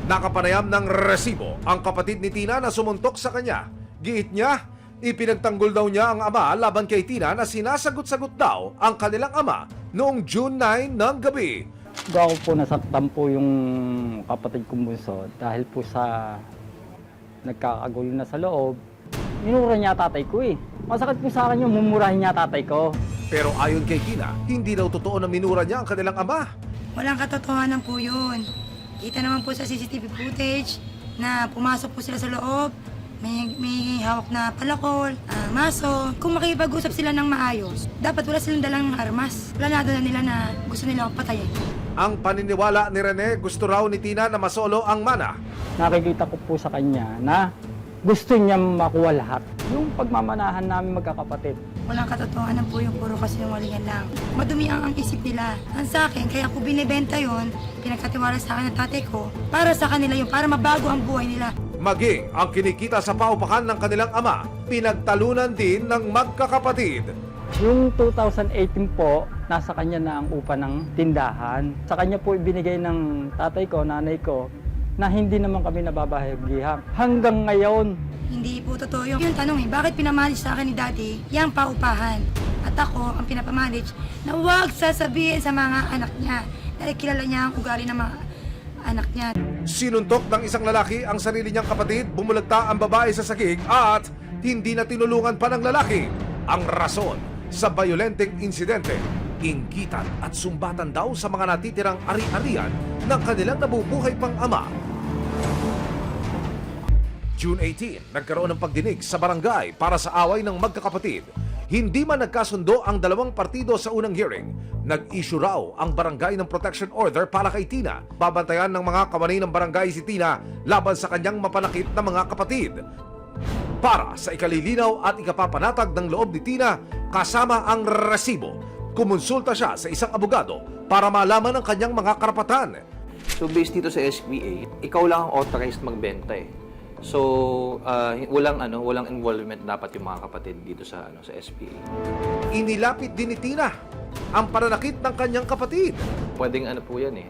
Nakapanayam ng resibo ang kapatid ni Tina na sumuntok sa kanya. Giit niya, ipinagtanggol daw niya ang ama laban kay Tina na sinasagot-sagot daw ang kanilang ama noong June 9 ng gabi. Ako po nasaktan po yung kapatid kong bunso dahil po sa nagkakagulo na sa loob. Minura niya tatay ko eh. Masakit po sa akin yung mumurahin niya tatay ko. Pero ayon kay Tina, hindi daw totoo na minura niya ang kanilang ama. Walang katotohanan po yun. Kita naman po sa CCTV footage na pumasok po sila sa loob, may hawak na palakol, maso. Kung makipag-usap sila ng maayos, dapat wala silang dalang armas. Planado na nila na gusto nila akong patayin. Ang paniniwala ni Rene, gusto raw ni Tina na masolo ang mana. Nakikita ko po sa kanya na gusto niya makuha lahat. Yung pagmamanahan namin magkakapatid. Walang katotohanan po yung puro kasinungalingan lang. Madumi ang isip nila. Ang sa akin, kaya ako binibenta yon, pinagkatiwala sa akin ng tatay ko, para sa kanila yun, para mabago ang buhay nila. Maging ang kinikita sa paupakan ng kanilang ama, pinagtalunan din ng magkakapatid. Yung 2018 po, nasa kanya na ang upa ng tindahan. Sa kanya po ibinigay ng tatay ko, nanay ko, na hindi naman kami nababahagihan. Hanggang ngayon, Hindi po totoo yun. Yung tanong bakit pinamanage sa akin ni Daddy yung paupahan? At ako ang pinapamanage na huwag sasabihin sa mga anak niya dahil kilala niya ang ugali ng mga anak niya. Sinuntok ng isang lalaki ang sarili niyang kapatid, bumulagta ang babae sa sahig at hindi na tinulungan pa ng lalaki. Ang rason sa violenteng insidente, inggitan at sumbatan daw sa mga natitirang ari-arian ng kanilang nabubuhay pang ama. June 18, nagkaroon ng pagdinig sa barangay para sa away ng magkakapatid. Hindi man nagkasundo ang dalawang partido sa unang hearing, nag-issue raw ang barangay ng protection order para kay Tina. Babantayan ng mga kawani ng barangay si Tina laban sa kanyang mapanakit na mga kapatid. Para sa ikalilinaw at ikapapanatag ng loob ni Tina kasama ang resibo, kumonsulta siya sa isang abogado para malaman ang kanyang mga karapatan. So based dito sa SBA, ikaw lang ang authorized magbenta eh. So walang involvement dapat yung mga kapatid dito sa sa SBA. Inilapit din ni Tina ang pananakit ng kanyang kapatid. Pwedeng po yan eh,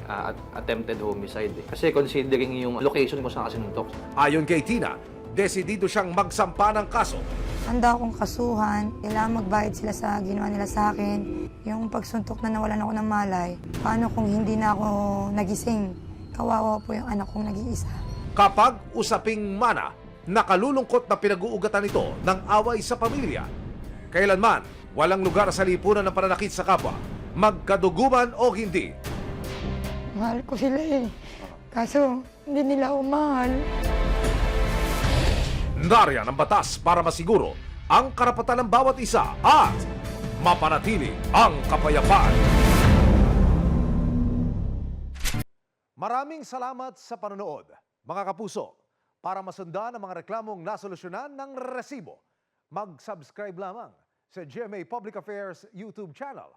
attempted homicide eh. Kasi considering yung location kung saan kasinuntok. Ayon kay Tina, desidido siyang magsampa ng kaso. Handa akong kasuhan, kailangan magbayad sila sa ginawa nila sa akin. Yung pagsuntok na nawalan ako ng malay, paano kung hindi na ako nagising? Kawawa po yung anak kong nag-iisa. Kapag usaping mana, nakalulungkot na pinag-uugatan ito ng away sa pamilya. Kailanman, walang lugar sa lipunan ng pananakit sa kapwa, magkaduguman o hindi. Mahal ko sila eh. Kaso, hindi nila ako mahal. Nariyan ang batas para masiguro ang karapatan ng bawat isa at mapanatili ang kapayapaan. Maraming salamat sa panonood. Mga kapuso, para masundan ang mga reklamong nasolusyonan ng resibo, mag-subscribe lamang sa GMA Public Affairs YouTube channel